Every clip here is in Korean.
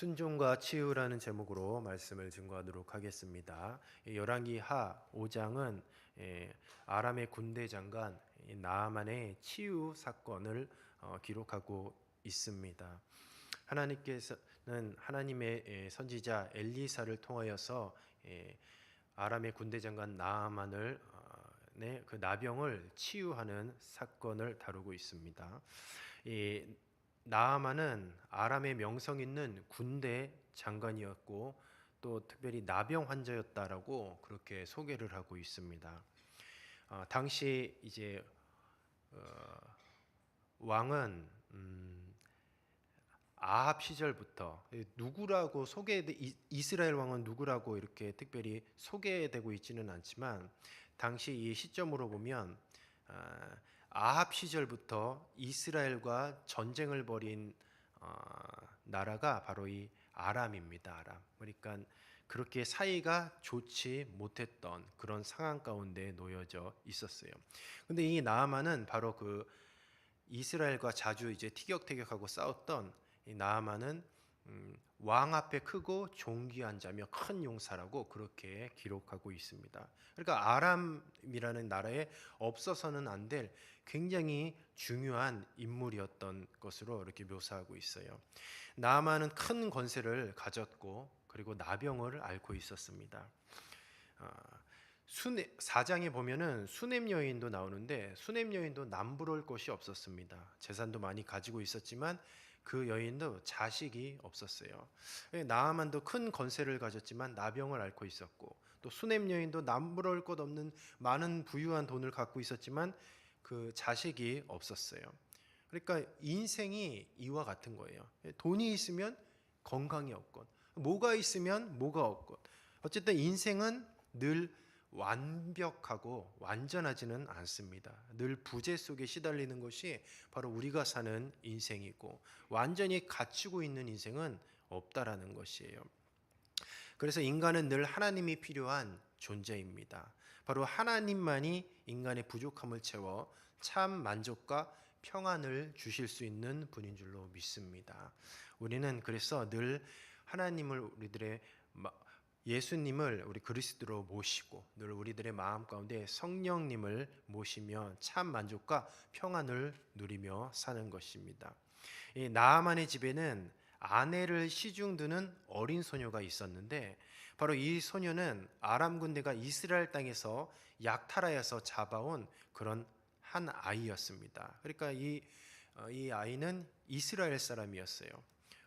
순종과 치유라는 제목으로 말씀을 증거하도록 하겠습니다. 열왕기 하 5장은 아람의 군대 장관 나아만의 치유 사건을 기록하고 있습니다. 하나님께서는 하나님의 선지자 엘리사를 통하여서 아람의 군대 장관 나아만을 그 나병을 치유하는 사건을 다루고 있습니다. 나아만은 아람의 명성 있는 군대 장관이었고 또 특별히 나병 환자였다라고 그렇게 소개를 하고 있습니다. 당시 이제 왕은 아합 시절부터 누구라고 이스라엘 왕은 누구라고 이렇게 특별히 소개되고 있지는 않지만 당시 이 시점으로 보면 아합 시절부터 이스라엘과 전쟁을 벌인 나라가 바로 이 아람입니다. 아람. 그러니까 그렇게 사이가 좋지 못했던 그런 상황 가운데 놓여져 있었어요. 근데 이 나아만은 바로 그 이스라엘과 자주 이제 티격태격하고 싸웠던 이 나아만은 왕 앞에 크고 존귀한 자며 큰 용사라고 그렇게 기록하고 있습니다. 그러니까 아람이라는 나라에 없어서는 안 될 굉장히 중요한 인물이었던 것으로 이렇게 묘사하고 있어요. 나아만은 큰 권세를 가졌고 그리고 나병을 앓고 있었습니다. 4장에 보면은 수넴 여인도 나오는데 수넴 여인도 남부러울 것이 없었습니다. 재산도 많이 가지고 있었지만 그 여인도 자식이 없었어요. 나아만도 큰 권세를 가졌지만 나병을 앓고 있었고 또 수넴 여인도 남부러울 것 없는 많은 부유한 돈을 갖고 있었지만 그 자식이 없었어요. 그러니까 인생이 이와 같은 거예요. 돈이 있으면 건강이 없건 뭐가 있으면 뭐가 없건 어쨌든 인생은 늘 완벽하고 완전하지는 않습니다. 늘 부재 속에 시달리는 것이 바로 우리가 사는 인생이고 완전히 갖추고 있는 인생은 없다라는 것이에요. 그래서 인간은 늘 하나님이 필요한 존재입니다. 바로 하나님만이 인간의 부족함을 채워 참 만족과 평안을 주실 수 있는 분인 줄로 믿습니다. 우리는 그래서 늘 하나님을 예수님을 우리 그리스도로 모시고 늘 우리들의 마음 가운데 성령님을 모시며 참 만족과 평안을 누리며 사는 것입니다. 이 나아만의 집에는 아내를 시중드는 어린 소녀가 있었는데 바로 이 소녀는 아람 군대가 이스라엘 땅에서 약탈하여서 잡아온 그런 한 아이였습니다. 그러니까 이 아이는 이스라엘 사람이었어요.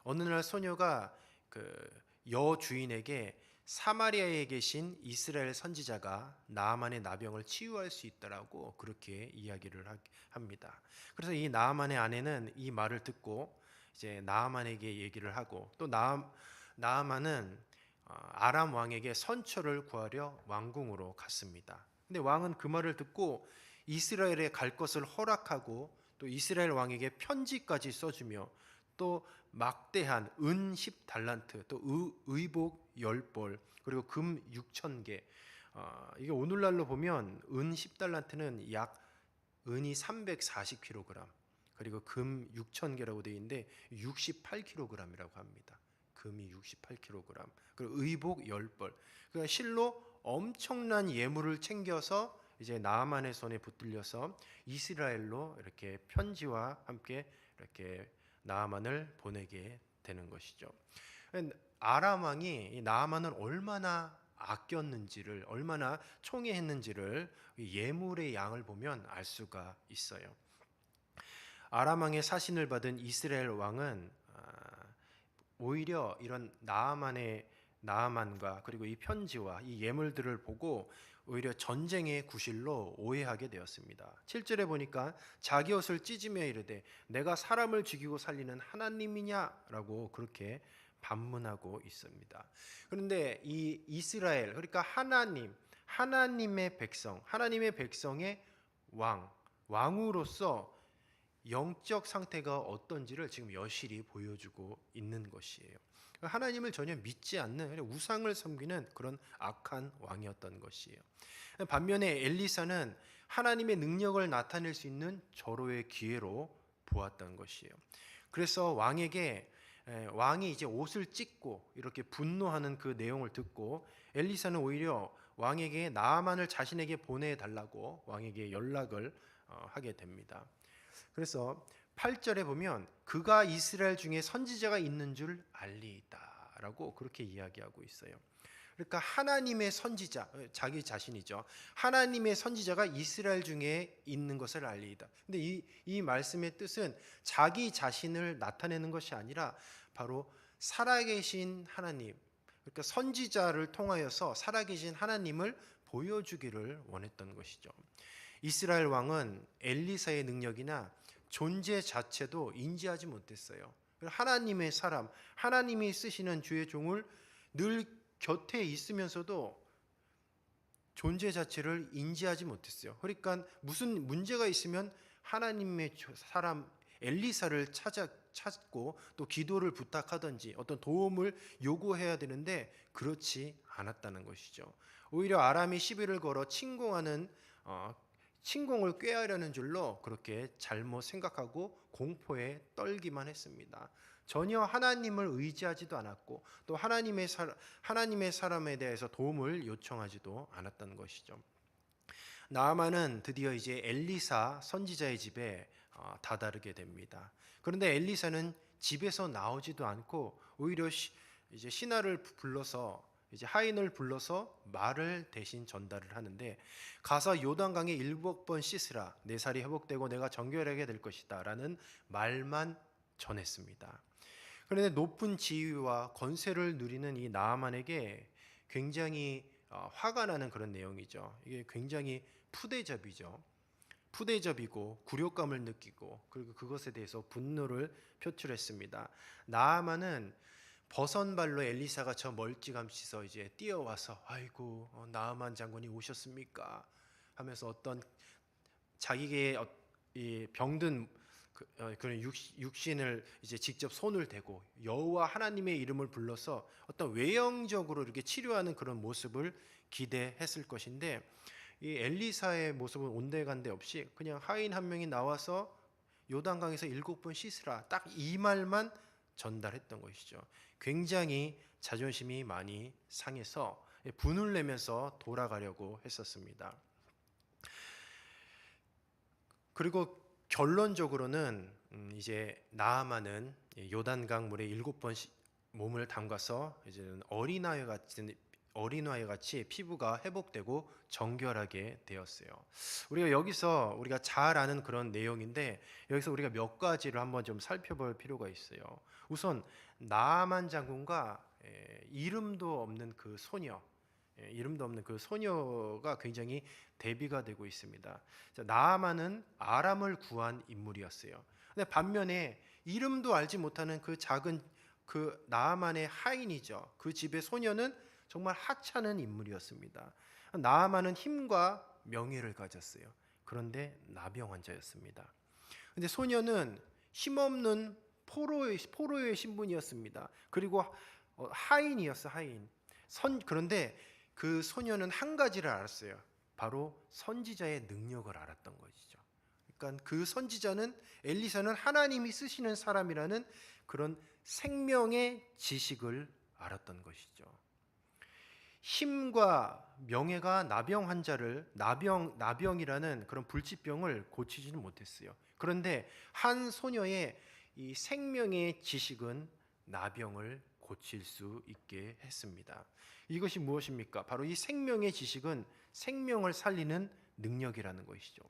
어느 날 소녀가 그 여주인에게 사마리아에 계신 이스라엘 선지자가 나아만의 나병을 치유할 수 있다라고 그렇게 이야기를 합니다. 그래서 이 나아만의 아내는 이 말을 듣고 이제 나아만에게 얘기를 하고 또 나아만은 아람 왕에게 선처를 구하려 왕궁으로 갔습니다. 근데 왕은 그 말을 듣고 이스라엘에 갈 것을 허락하고 또 이스라엘 왕에게 편지까지 써주며 또 막대한 은 10달란트 또 의복 10벌 그리고 금 6,000개 이게 오늘날로 보면 은 10달란트는 약 은이 340kg 그리고 금 6,000개라고 되어 있는데 68kg이라고 합니다. 금이 68kg 그리고 의복 10벌 그러니까 실로 엄청난 예물을 챙겨서 이제 나아만의 손에 붙들려서 이스라엘로 이렇게 편지와 함께 이렇게 나아만을 보내게 되는 것이죠. 아람 왕이 나아만을 얼마나 아꼈는지를 얼마나 총애했는지를 예물의 양을 보면 알 수가 있어요. 아람 왕의 사신을 받은 이스라엘 왕은 오히려 이런 나아만과 그리고 이 편지와 이 예물들을 보고 오히려 전쟁의 구실로 오해하게 되었습니다. 7절에 보니까 자기 옷을 찢으며 이르되 내가 사람을 죽이고 살리는 하나님이냐라고 그렇게 반문하고 있습니다. 그런데 이 이스라엘 그러니까 하나님의 백성, 하나님의 백성의 왕으로서 영적 상태가 어떤지를 지금 여실히 보여주고 있는 것이에요. 하나님을 전혀 믿지 않는 우상을 섬기는 그런 악한 왕이었던 것이에요. 반면에 엘리사는 하나님의 능력을 나타낼 수 있는 절호의 기회로 보았던 것이에요. 그래서 왕에게 왕이 이제 옷을 찢고 이렇게 분노하는 그 내용을 듣고 엘리사는 오히려 왕에게 나아만을 자신에게 보내달라고 왕에게 연락을 하게 됩니다. 그래서 8절에 보면 그가 이스라엘 중에 선지자가 있는 줄 알리이다라고 그렇게 이야기하고 있어요. 그러니까 하나님의 선지자, 자기 자신이죠. 하나님의 선지자가 이스라엘 중에 있는 것을 알리이다. 근데 이 말씀의 뜻은 자기 자신을 나타내는 것이 아니라 바로 살아계신 하나님, 그러니까 선지자를 통하여서 살아계신 하나님을 보여주기를 원했던 것이죠. 이스라엘 왕은 엘리사의 능력이나 존재 자체도 인지하지 못했어요. 하나님의 사람, 하나님이 쓰시는 주의 종을 늘 곁에 있으면서도 존재 자체를 인지하지 못했어요. 그러니까 무슨 문제가 있으면 하나님의 사람 엘리사를 찾고 또 기도를 부탁하든지 어떤 도움을 요구해야 되는데 그렇지 않았다는 것이죠. 오히려 아람이 시비를 걸어 침공을 꾀하려는 줄로 그렇게 잘못 생각하고 공포에 떨기만 했습니다. 전혀 하나님을 의지하지도 않았고 또 하나님의 사람에 대해서 도움을 요청하지도 않았다는 것이죠. 나아만은 드디어 이제 엘리사 선지자의 집에 다다르게 됩니다. 그런데 엘리사는 집에서 나오지도 않고 오히려 이제 신하를 불러서 이제 하인을 불러서 말을 대신 전달을 하는데 가서 요단강에 7번 씻으라 내 살이 회복되고 내가 정결하게 될 것이다라는 말만 전했습니다. 그런데 높은 지위와 권세를 누리는 이 나아만에게 굉장히 화가 나는 그런 내용이죠. 이게 굉장히 푸대접이고 굴욕감을 느끼고 그리고 그것에 대해서 분노를 표출했습니다. 나아만은 버선발로 엘리사가 저 멀찌감치서 이제 뛰어와서 아이고 나아만 장군이 오셨습니까? 하면서 어떤 자기의 이 병든 그런 육신을 이제 직접 손을 대고 여호와 하나님의 이름을 불러서 어떤 외형적으로 이렇게 치료하는 그런 모습을 기대했을 것인데 이 엘리사의 모습은 온데간데 없이 그냥 하인 한 명이 나와서 요단강에서 7번 씻으라 딱 이 말만 전달했던 것이죠. 굉장히 자존심이 많이 상해서 분을 내면서 돌아가려고 했었습니다. 그리고 결론적으로는 이제 나아만은 요단강 물에 7번 몸을 담가서 이제는 어린아이 같이 피부가 회복되고 정결하게 되었어요. 우리가 잘 아는 그런 내용인데 여기서 우리가 몇 가지를 한번 좀 살펴볼 필요가 있어요. 우선 나아만 장군과 이름도 없는 그 소녀가 굉장히 대비가 되고 있습니다. 나아만은 아람을 구한 인물이었어요. 근데 반면에 이름도 알지 못하는 그 작은 그 나아만의 하인이죠. 그 집의 소녀는 정말 하찮은 인물이었습니다. 나아만은 힘과 명예를 가졌어요. 그런데 나병 환자였습니다. 근데 소녀는 힘없는 포로의 신분이었습니다. 그리고 하인이었어, 하인. 그런데 그 소녀는 한 가지를 알았어요. 바로 선지자의 능력을 알았던 것이죠. 그러니까 그 선지자는 엘리사는 하나님이 쓰시는 사람이라는 그런 생명의 지식을 알았던 것이죠. 힘과 명예가 나병이라는 그런 불치병을 고치지는 못했어요. 그런데 한 소녀의 이 생명의 지식은 나병을 고칠 수 있게 했습니다. 이것이 무엇입니까? 바로 이 생명의 지식은 생명을 살리는 능력이라는 것이죠.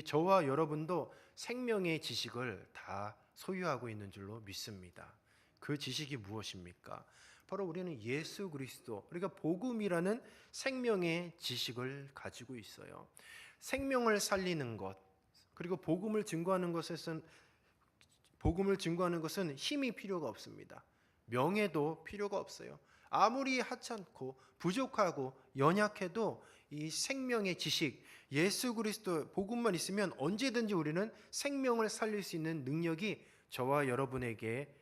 저와 여러분도 생명의 지식을 다 소유하고 있는 줄로 믿습니다. 그 지식이 무엇입니까? 바로 우리는 예수 그리스도, 그러니까 복음이라는 생명의 지식을 가지고 있어요. 생명을 살리는 것, 그리고 복음을 증거하는 것은 힘이 필요가 없습니다. 명예도 필요가 없어요. 아무리 하찮고 부족하고 연약해도 이 생명의 지식, 예수 그리스도 복음만 있으면 언제든지 우리는 생명을 살릴 수 있는 능력이 저와 여러분에게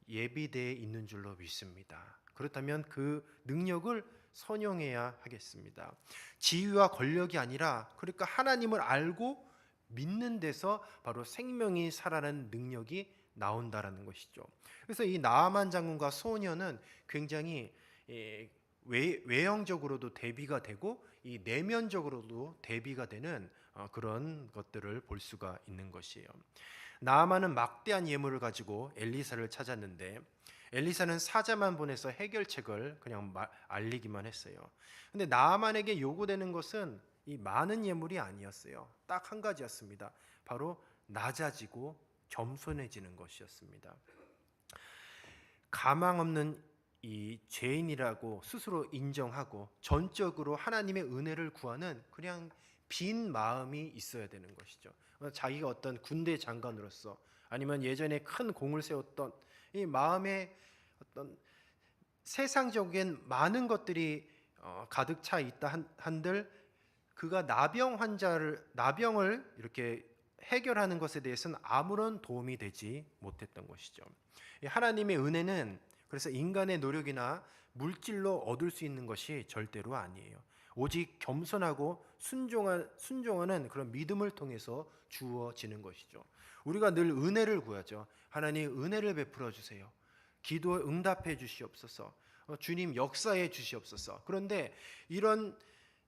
예비되어 있는 줄로 믿습니다. 그렇다면 그 능력을 선용해야 하겠습니다. 지위와 권력이 아니라 하나님을 알고 믿는 데서 바로 생명이 살아나는 능력이 나온다라는 것이죠. 그래서 이 나아만 장군과 소녀는 굉장히 외형적으로도 대비가 되고 이 내면적으로도 대비가 되는 그런 것들을 볼 수가 있는 것이에요. 나아만은 막대한 예물을 가지고 엘리사를 찾았는데 엘리사는 사자만 보내서 해결책을 그냥 알리기만 했어요. 근데 나아만에게 요구되는 것은 이 많은 예물이 아니었어요. 딱 한 가지였습니다. 바로 낮아지고 겸손해지는 것이었습니다. 가망 없는 이 죄인이라고 스스로 인정하고 전적으로 하나님의 은혜를 구하는 그냥 빈 마음이 있어야 되는 것이죠. 자기가 어떤 군대 장관으로서 아니면 예전에 큰 공을 세웠던 이 마음에 어떤 세상적인 많은 것들이 가득 차 있다 한들 그가 나병을 이렇게 해결하는 것에 대해서는 아무런 도움이 되지 못했던 것이죠. 하나님의 은혜는 그래서 인간의 노력이나 물질로 얻을 수 있는 것이 절대로 아니에요. 오직 겸손하고 순종하는 그런 믿음을 통해서 주어지는 것이죠. 우리가 늘 은혜를 구하죠. 하나님 은혜를 베풀어 주세요. 기도에 응답해 주시옵소서. 주님 역사해 주시옵소서. 그런데 이런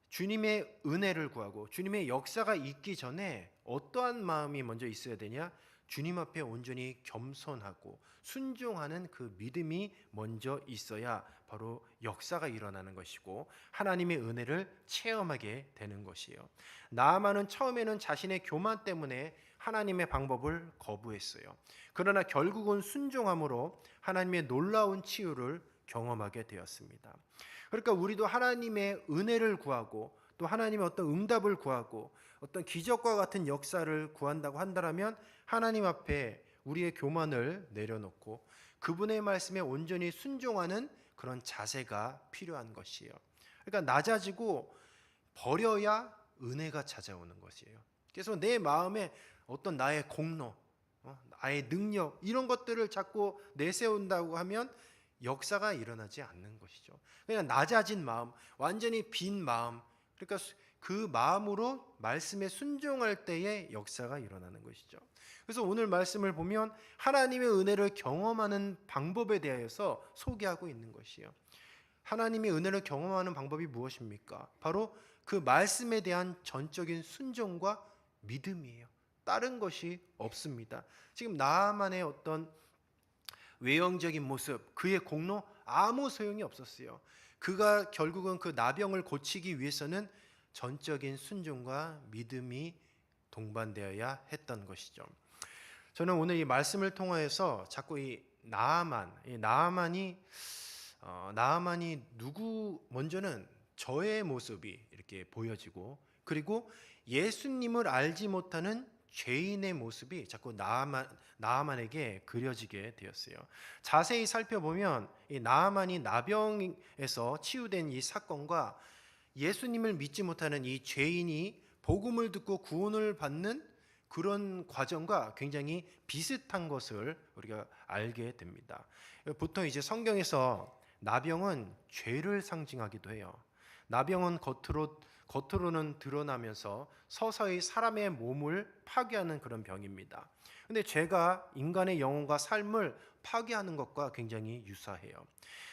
주님의 은혜를 구하고 주님의 역사가 있기 전에 어떠한 마음이 먼저 있어야 되냐? 주님 앞에 온전히 겸손하고 순종하는 그 믿음이 먼저 있어야 바로 역사가 일어나는 것이고 하나님의 은혜를 체험하게 되는 것이에요. 나아만은 처음에는 자신의 교만 때문에 하나님의 방법을 거부했어요. 그러나 결국은 순종함으로 하나님의 놀라운 치유를 경험하게 되었습니다. 그러니까 우리도 하나님의 은혜를 구하고 또 하나님의 어떤 응답을 구하고 어떤 기적과 같은 역사를 구한다고 한다면 하나님 앞에 우리의 교만을 내려놓고 그분의 말씀에 온전히 순종하는 그런 자세가 필요한 것이에요. 그러니까 낮아지고 버려야 은혜가 찾아오는 것이에요. 그래서 내 마음에 어떤 나의 공로, 나의 능력 이런 것들을 자꾸 내세운다고 하면 역사가 일어나지 않는 것이죠. 그냥 낮아진 마음, 완전히 빈 마음, 그러니까 그 마음으로 말씀에 순종할 때에 역사가 일어나는 것이죠. 그래서 오늘 말씀을 보면 하나님의 은혜를 경험하는 방법에 대하여서 소개하고 있는 것이에요. 하나님의 은혜를 경험하는 방법이 무엇입니까? 바로 그 말씀에 대한 전적인 순종과 믿음이에요. 다른 것이 없습니다. 지금 나만의 어떤 외형적인 모습, 그의 공로 아무 소용이 없었어요. 그가 결국은 그 나병을 고치기 위해서는 전적인 순종과 믿음이 동반되어야 했던 것이죠. 저는 오늘 이 말씀을 통하여서 자꾸 이 나아만이 먼저는 저의 모습이 이렇게 보여지고 그리고 예수님을 알지 못하는 죄인의 모습이 자꾸 나아만에게 그려지게 되었어요. 자세히 살펴보면 이 나아만이 나병에서 치유된 이 사건과 예수님을 믿지 못하는 이 죄인이 복음을 듣고 구원을 받는 그런 과정과 굉장히 비슷한 것을 우리가 알게 됩니다. 보통 이제 성경에서 나병은 죄를 상징하기도 해요. 나병은 겉으로는 드러나면서 서서히 사람의 몸을 파괴하는 그런 병입니다. 근데 죄가 인간의 영혼과 삶을 파괴하는 것과 굉장히 유사해요.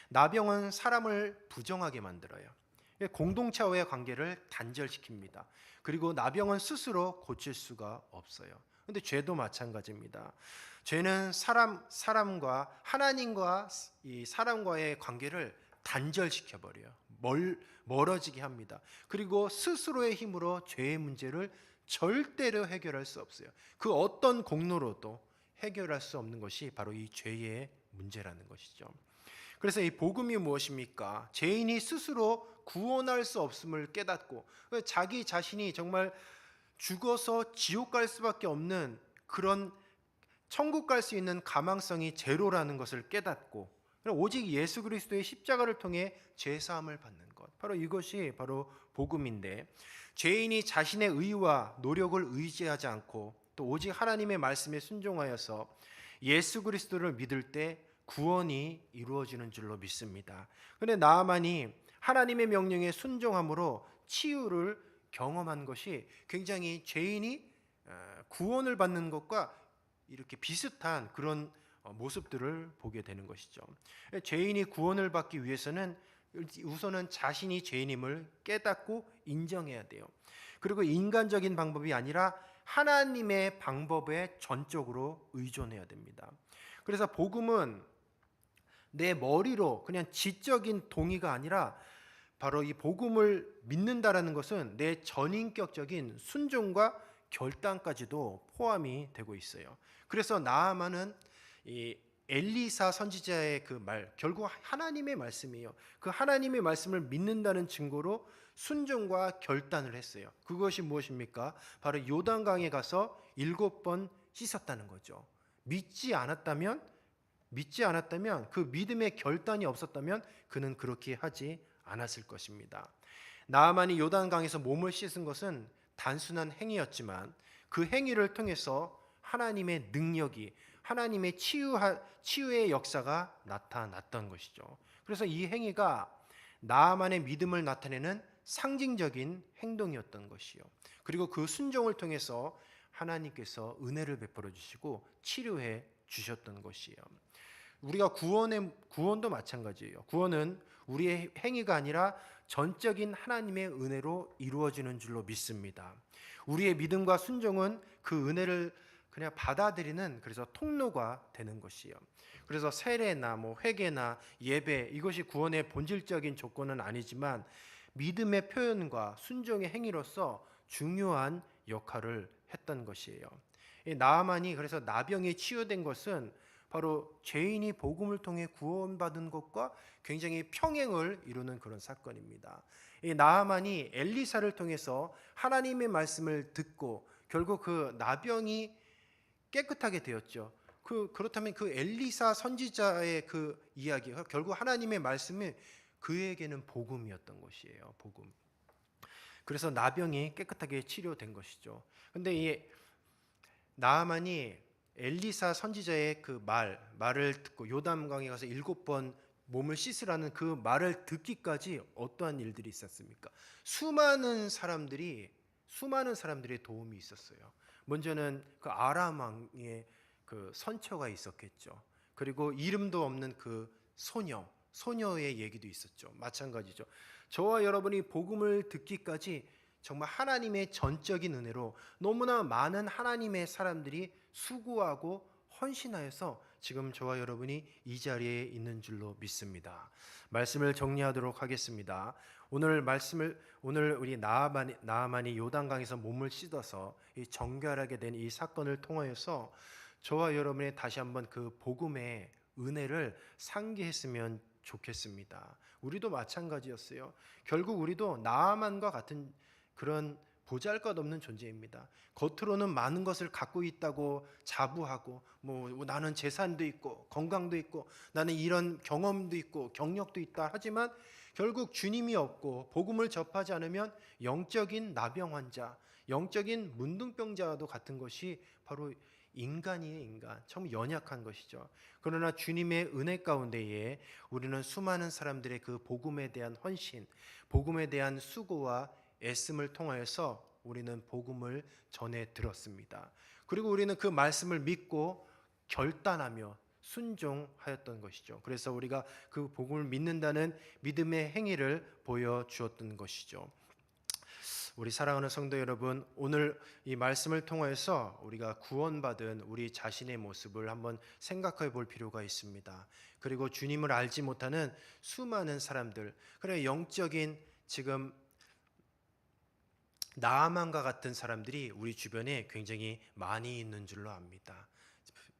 나병은 사람을 부정하게 만들어요. 공동체와의 관계를 단절시킵니다. 그리고 나병은 스스로 고칠 수가 없어요. 근데 죄도 마찬가지입니다. 죄는 사람과 하나님과 이 사람과의 관계를 단절시켜 버려요. 멀어지게 합니다. 그리고 스스로의 힘으로 죄의 문제를 절대로 해결할 수 없어요. 그 어떤 공로로도 해결할 수 없는 것이 바로 이 죄의 문제라는 것이죠. 그래서 이 복음이 무엇입니까? 죄인이 스스로 구원할 수 없음을 깨닫고 자기 자신이 정말 죽어서 지옥 갈 수밖에 없는 그런 천국 갈 수 있는 가망성이 제로라는 것을 깨닫고 오직 예수 그리스도의 십자가를 통해 죄사함을 받는 것, 바로 이것이 바로 복음인데, 죄인이 자신의 의와 노력을 의지하지 않고 또 오직 하나님의 말씀에 순종하여서 예수 그리스도를 믿을 때 구원이 이루어지는 줄로 믿습니다. 그런데 나아만이 하나님의 명령에 순종함으로 치유를 경험한 것이 굉장히 죄인이 구원을 받는 것과 이렇게 비슷한 그런 모습들을 보게 되는 것이죠. 죄인이 구원을 받기 위해서는 우선은 자신이 죄인임을 깨닫고 인정해야 돼요. 그리고 인간적인 방법이 아니라 하나님의 방법에 전적으로 의존해야 됩니다. 그래서 복음은 내 머리로 그냥 지적인 동의가 아니라 바로 이 복음을 믿는다라는 것은 내 전인격적인 순종과 결단까지도 포함이 되고 있어요. 그래서 나아만은 이 엘리사 선지자의 그 말, 결국 하나님의 말씀이에요. 그 하나님의 말씀을 믿는다는 증거로 순종과 결단을 했어요. 그것이 무엇입니까? 바로 요단강에 가서 7번 씻었다는 거죠. 믿지 않았다면 그 믿음의 결단이 없었다면 그는 그렇게 하지 않았을 것입니다. 나아만이 요단강에서 몸을 씻은 것은 단순한 행위였지만 그 행위를 통해서 하나님의 능력이, 하나님의 치유의 역사가 나타났던 것이죠. 그래서 이 행위가 나아만의 믿음을 나타내는 상징적인 행동이었던 것이요. 그리고 그 순종을 통해서 하나님께서 은혜를 베풀어 주시고 치료해 주셨던 것이에요. 우리가 구원도 마찬가지예요. 구원은 우리의 행위가 아니라 전적인 하나님의 은혜로 이루어지는 줄로 믿습니다. 우리의 믿음과 순종은 그 은혜를 그냥 받아들이는 그래서 통로가 되는 것이에요. 그래서 세례나 회개나 예배 이것이 구원의 본질적인 조건은 아니지만 믿음의 표현과 순종의 행위로서 중요한 역할을 했던 것이에요. 나아만이 그래서 나병이 치유된 것은 바로 죄인이 복음을 통해 구원받은 것과 굉장히 평행을 이루는 그런 사건입니다. 이 나아만이 엘리사를 통해서 하나님의 말씀을 듣고 결국 그 나병이 깨끗하게 되었죠. 그렇다면 그 엘리사 선지자의 그 이야기, 결국 하나님의 말씀이 그에게는 복음이었던 것이에요. 복음. 그래서 나병이 깨끗하게 치료된 것이죠. 근데 이 나아만이 엘리사 선지자의 그 말을 듣고 요단강에 가서 7번 몸을 씻으라는 그 말을 듣기까지 어떠한 일들이 있었습니까? 수많은 사람들이 도움이 있었어요. 먼저는 그 아람 왕의 그 선처가 있었겠죠. 그리고 이름도 없는 그 소녀의 얘기도 있었죠. 마찬가지죠. 저와 여러분이 복음을 듣기까지 정말 하나님의 전적인 은혜로 너무나 많은 하나님의 사람들이 수고하고 헌신하여서 지금 저와 여러분이 이 자리에 있는 줄로 믿습니다. 말씀을 정리하도록 하겠습니다. 오늘 우리 나아만이 요단강에서 몸을 씻어서 이 정결하게 된 이 사건을 통하여서 저와 여러분이 다시 한번 그 복음의 은혜를 상기했으면 좋겠습니다. 우리도 마찬가지였어요. 결국 우리도 나아만과 같은 그런 보잘것없는 존재입니다. 겉으로는 많은 것을 갖고 있다고 자부하고 나는 재산도 있고 건강도 있고 나는 이런 경험도 있고 경력도 있다 하지만 결국 주님이 없고 복음을 접하지 않으면 영적인 나병 환자, 영적인 문둥병자와도 같은 것이 바로 인간이에요. 인간. 참 연약한 것이죠. 그러나 주님의 은혜 가운데에 우리는 수많은 사람들의 그 복음에 대한 헌신, 복음에 대한 수고와 애씀을 통하여서 우리는 복음을 전해 들었습니다. 그리고 우리는 그 말씀을 믿고 결단하며 순종하였던 것이죠. 그래서 우리가 그 복음을 믿는다는 믿음의 행위를 보여주었던 것이죠. 우리 사랑하는 성도 여러분, 오늘 이 말씀을 통해서 우리가 구원받은 우리 자신의 모습을 한번 생각해 볼 필요가 있습니다. 그리고 주님을 알지 못하는 수많은 사람들, 그래 영적인 지금 나아만과 같은 사람들이 우리 주변에 굉장히 많이 있는 줄로 압니다.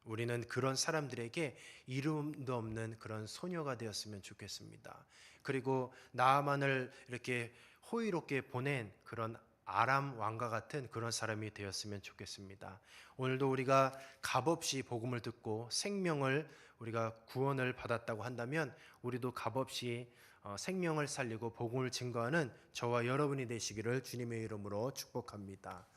우리는 그런 사람들에게 이름도 없는 그런 소녀가 되었으면 좋겠습니다. 그리고 나아만을 이렇게 호의롭게 보낸 그런 아람 왕과 같은 그런 사람이 되었으면 좋겠습니다. 오늘도 우리가 값없이 복음을 듣고 우리가 구원을 받았다고 한다면 우리도 값없이 생명을 살리고 복음을 증거하는 저와 여러분이 되시기를 주님의 이름으로 축복합니다.